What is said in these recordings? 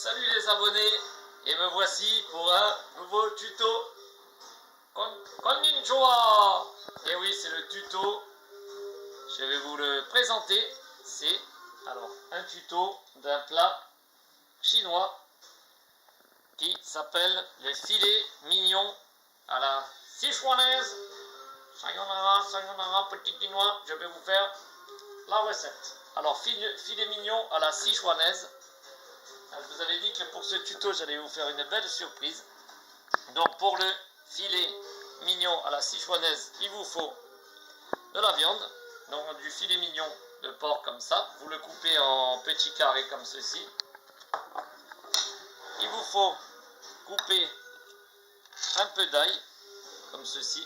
Salut les abonnés, et me voici pour un nouveau tuto. Konnichiwa. Et oui, c'est le tuto, je vais vous le présenter. C'est alors un tuto d'un plat chinois qui s'appelle les filets mignons à la sichuanaise. Sayonara, sayonara, petit chinois, je vais vous faire la recette. Alors, filet mignon à la sichuanaise. Je vous avais dit que pour ce tuto, j'allais vous faire une belle surprise. Donc, pour le filet mignon à la sichuanaise, il vous faut de la viande. Donc, du filet mignon de porc comme ça. Vous le coupez en petits carrés comme ceci. Il vous faut couper un peu d'ail comme ceci.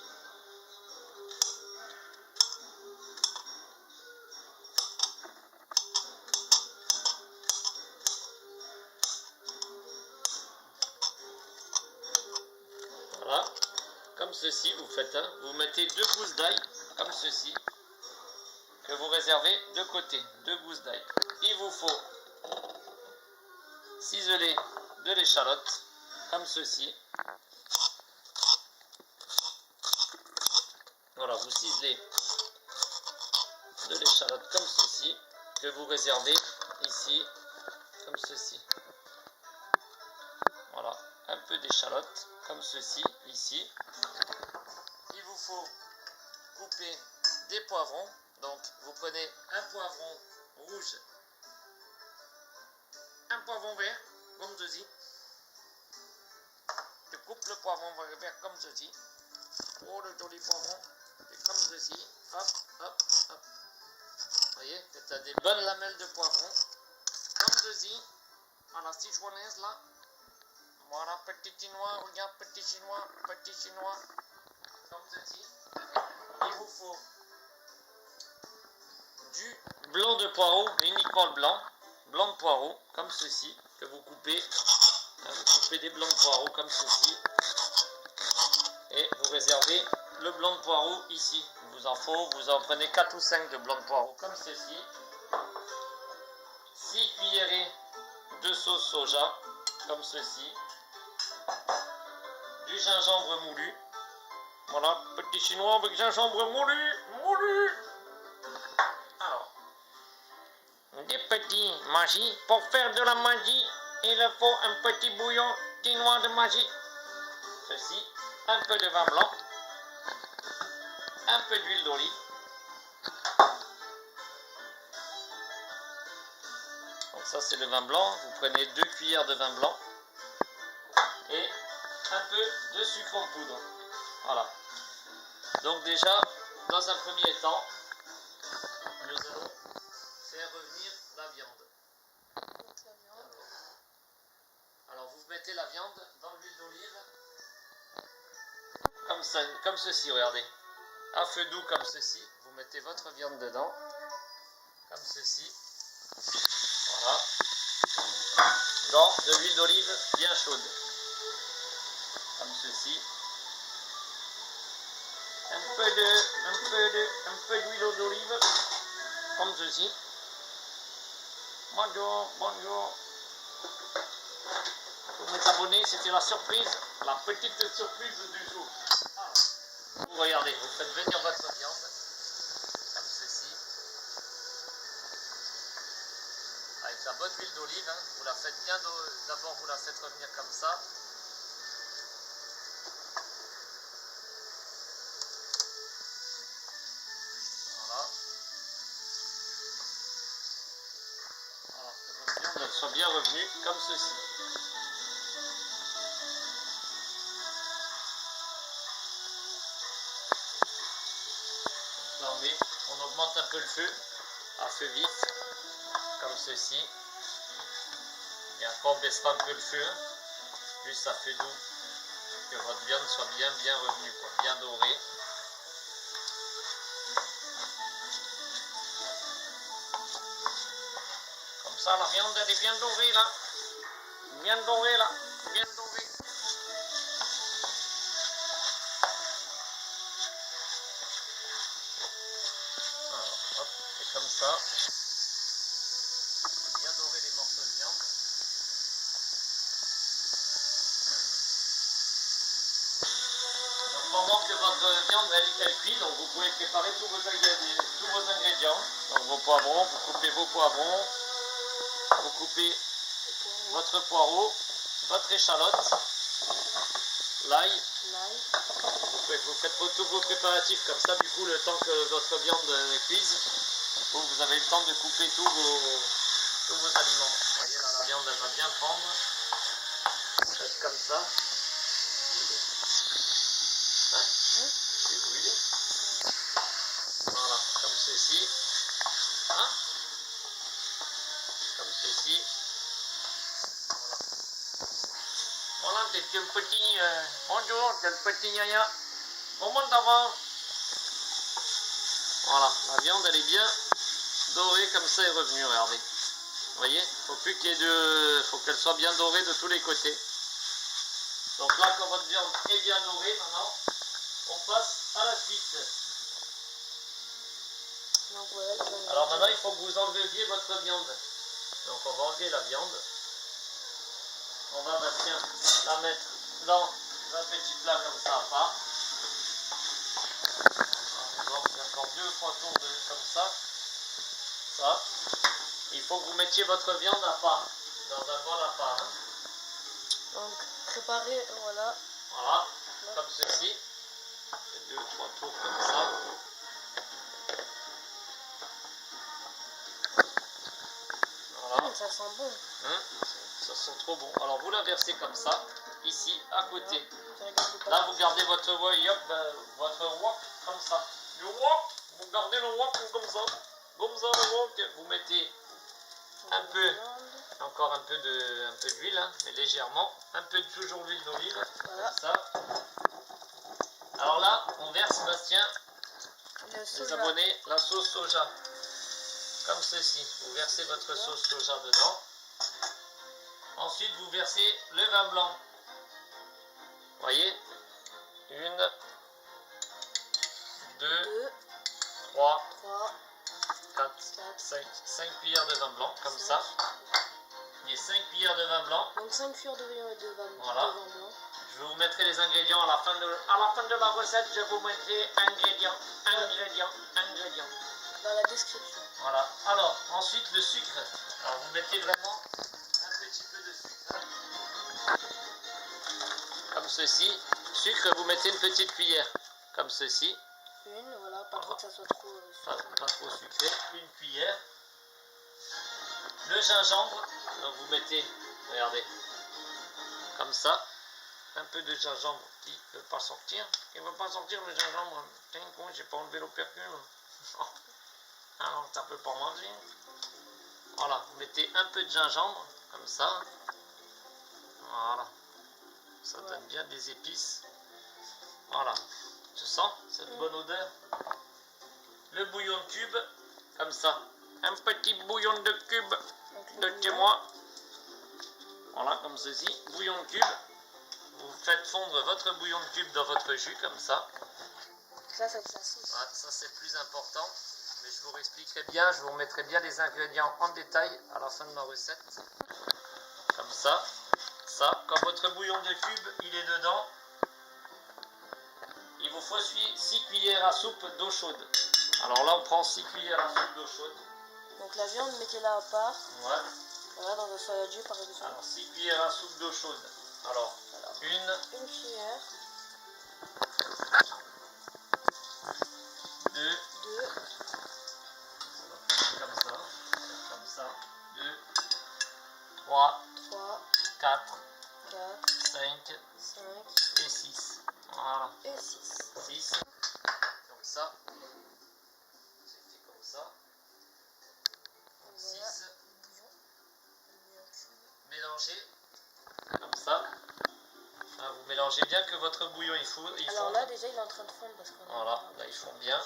Voilà, comme ceci, vous faites, vous mettez 2 gousses d'ail, comme ceci, que vous réservez de côté, 2 gousses d'ail. Il vous faut ciseler de l'échalote, comme ceci. Voilà, vous ciselez de l'échalote comme ceci, que vous réservez ici, comme ceci. Voilà, un peu d'échalote, comme ceci, ici. Il vous faut couper des poivrons. Donc, vous prenez un poivron rouge, un poivron vert, comme ceci. Je coupe le poivron vert comme ceci. Oh, le joli poivron, c'est comme ceci. Hop, hop, hop. Vous voyez, c'est des bonnes lamelles de poivron, comme ceci, à la sichuanaise là. Voilà, petit chinois, regarde, petit chinois, comme ceci. Il vous faut du blanc de poireau, uniquement le blanc de poireau, comme ceci, que vous coupez. Vous coupez des blancs de poireau comme ceci. Et vous réservez le blanc de poireau ici. Vous en prenez 4 ou 5 de blanc de poireau, comme ceci. 6 cuillerées de sauce soja, comme ceci. Du gingembre moulu. Voilà, petit chinois avec gingembre moulu. Alors, des petits magie. Pour faire de la magie, il faut un petit bouillon chinois de magie. Ceci, un peu de vin blanc, un peu d'huile d'olive. Donc ça c'est le vin blanc. Vous prenez 2 cuillères de vin blanc et un peu de sucre en poudre. Voilà. Donc déjà, dans un premier temps, nous allons faire revenir la viande. Alors vous mettez la viande dans l'huile d'olive, comme ça, comme ceci, regardez. À feu doux comme ceci, vous mettez votre viande dedans, comme ceci. Voilà. Dans de l'huile d'olive bien chaude, comme ceci. Un peu d'huile d'olive, comme ceci. Bonjour. Pour vous abonner, c'était la surprise, la petite surprise du jour. Alors, vous regardez, vous faites venir votre viande, comme ceci. Avec la bonne huile d'olive, vous la faites bien, d'abord vous la faites revenir comme ça. Voilà, soit bien revenu comme ceci. Là on augmente un peu le feu à feu vif, comme ceci. Et après on baissera un peu le feu, juste à feu doux, que votre viande soit bien revenue, bien dorée. Comme ça la viande elle est bien dorée là. Bien dorée. Alors, hop, et comme ça, bien dorer les morceaux de viande. pendant que votre viande elle cuit, donc vous pouvez préparer tous vos ingrédients. Donc vos poivrons, vous coupez vos poivrons, vous coupez votre poireau, votre échalote, l'ail. Vous faites tous vos préparatifs comme ça, du coup le temps que votre viande cuise, vous avez le temps de couper tous vos aliments. Vous voyez là, la viande elle va bien prendre. Faites comme ça. Voilà, comme ceci. Hein? Comme ceci. Voilà, c'est un petit... bonjour, c'est le petit Yaya. Comment ça va? Voilà, la viande elle est bien dorée comme ça est revenue, regardez. Vous voyez, faut plus qu'il y ait de... faut qu'elle soit bien dorée de tous les côtés. Donc là, quand votre viande est bien dorée, maintenant, on passe à la suite. Donc, voilà, alors maintenant, il faut que vous enleviez votre viande. Donc on va enlever la viande. On va, Bastien, la mettre dans un petit plat comme ça à part. On va faire encore 2 ou 3 tours comme ça. Ça. Il faut que vous mettiez votre viande à part, dans un bol à part. Hein. Donc préparer, voilà. Voilà, comme ceci. 2 ou 3 tours comme ça. Voilà. Ça sent bon. Hein, ça sent trop bon. Alors vous la versez comme ça, ici, à côté. Voilà. Là vous gardez votre wok comme ça. Le wok, vous gardez le wok comme ça. Comme ça le wok. Vous mettez un peu, encore un peu d'huile, hein, mais légèrement. Un peu toujours l'huile d'olive, voilà. comme ça. Alors là, on verse, Bastien, les abonnés, la sauce soja. Comme ceci. Vous versez votre sauce soja dedans. Ensuite, vous versez le vin blanc. Voyez, 1, 2, 3, 4, 5 cuillères de vin blanc, comme ça. Et 5 cuillères de vin blanc. Donc 5 cuillères de vin voilà. blanc. Je vous mettrai les ingrédients à la fin de la recette. Je vous mettrai ingrédients. Dans la description. Voilà. Alors, ensuite le sucre. Alors, vous mettez vraiment un petit peu de sucre. Comme ceci. Sucre, vous mettez une petite cuillère. Comme ceci. Voilà, pas trop que ça soit trop sucré. Pas trop sucré. Une cuillère. Le gingembre. Donc, vous mettez, regardez, comme ça. Un peu de gingembre qui ne veut pas sortir. Il ne veut pas sortir le gingembre. Tiens, con, j'ai pas enlevé l'opercule. Alors, ça peut pas manger. Voilà, vous mettez un peu de gingembre, comme ça. Voilà. Ça donne bien des épices. Voilà. Tu sens cette bonne odeur? Le bouillon de cube, comme ça. Un petit bouillon de cube de chez moi. Voilà, comme ceci. Bouillon de cube. Vous faites fondre votre bouillon de cube dans votre jus, comme ça. Ça, c'est sa sauce. Voilà, ça, c'est plus important. Mais je vous expliquerai bien, je vous remettrai bien les ingrédients en détail à la fin de ma recette. Comme ça. Ça, quand votre bouillon de cube, il est dedans, il vous faut 6 cuillères à soupe d'eau chaude. Alors là, on prend 6 cuillères à soupe d'eau chaude. Donc la viande, mettez-la à part. Ouais. Voilà, dans un saladier, par exemple. Alors, 6 cuillères à soupe d'eau chaude. Alors, une cuillère. 2. 2. Comme ça. 2. 3. 4. 5. 5. Et 6. Voilà. Et 6. 6. Donc ça. C'est fait comme ça. 6. Mélangez. Comme ça. Vous mélangez bien que votre bouillon il fonde. Alors là déjà il est en train de fondre parce qu'on voilà, là il fond bien.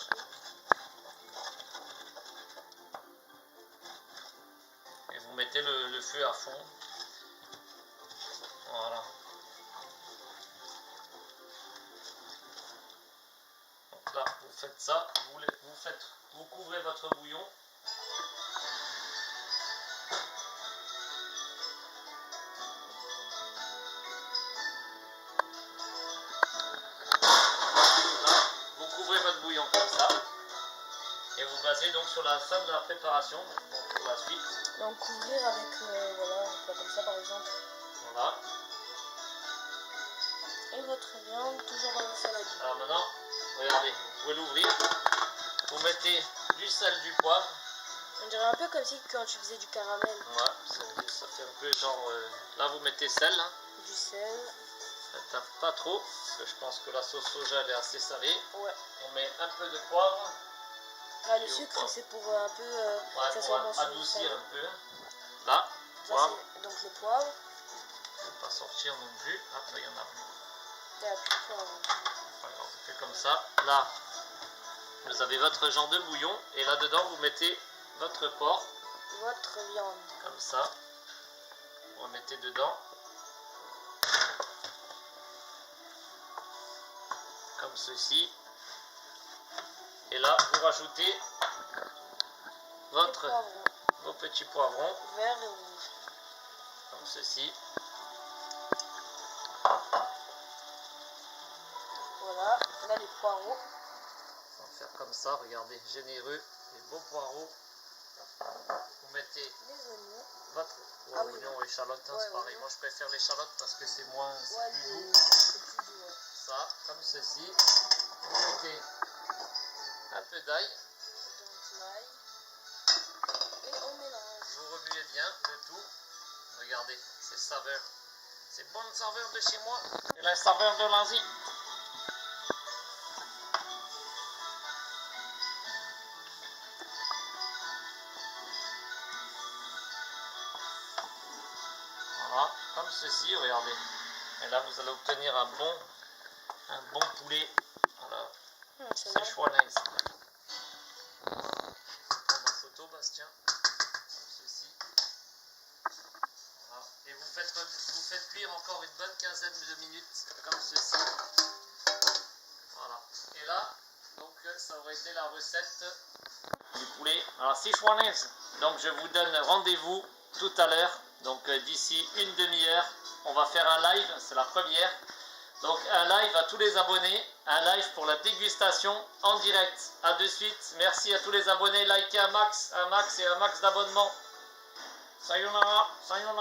Et vous mettez le feu à fond. Voilà. Donc là vous faites ça, vous couvrez votre bouillon. vous basez donc sur la fin de la préparation, donc pour la suite. Donc couvrir avec, voilà, un plat comme ça par exemple. Voilà. Et votre viande toujours dans le saladier. Alors maintenant, regardez, vous pouvez l'ouvrir. Vous mettez du sel, du poivre. On dirait un peu comme si quand tu faisais du caramel. Ouais, ça fait un peu genre... là, vous mettez sel. Hein. Du sel. Pas trop, parce que je pense que la sauce soja elle est assez salée. Ouais. On met un peu de poivre. Là, le sucre, c'est pour un peu ouais, que ça pour soit moins adoucir sucré. un peu. Là, Ça, poivre. donc le poivre. Ne pas sortir non plus. Ah, là, il y en a plus. Il n'y a plus de poivre. Alors, on fait comme ça. Là, vous avez votre genre de bouillon. Et là-dedans, vous mettez votre porc. Votre viande. Comme ça. Vous remettez dedans. Comme ceci. Et là, vous rajoutez vos petits poivrons. Vert et rouge. Comme ceci. Voilà. Là, les poireaux. On va faire comme ça, regardez, généreux, les beaux poireaux. Vous mettez les oignons. votre oignon et échalote, hein, c'est pareil. Moi je préfère l'échalote parce que c'est moins, c'est plus doux. C'est plus doux, ouais. Ça, comme ceci. Vous mettez un peu d'ail. Donc l'ail. Et on mélange. Vous remuez bien le tout. Regardez, c'est saveur. C'est bonne saveur de chez moi. C'est la saveur de l'Asie. Voilà, comme ceci, regardez. Et là, vous allez obtenir un bon poulet. Voilà. C'est chouanaise. On va prendre la photo, Bastien. Comme ceci. Voilà. Et vous faites cuire encore une bonne quinzaine de minutes, comme ceci. Voilà. Et là, donc, ça aurait été la recette du poulet. Alors, c'est chouanaise. Donc, je vous donne rendez-vous tout à l'heure. Donc d'ici une demi-heure, on va faire un live, c'est la première. Donc un live à tous les abonnés, un live pour la dégustation en direct. A de suite, merci à tous les abonnés, likez un max et un max d'abonnements. Sayonara, sayonara.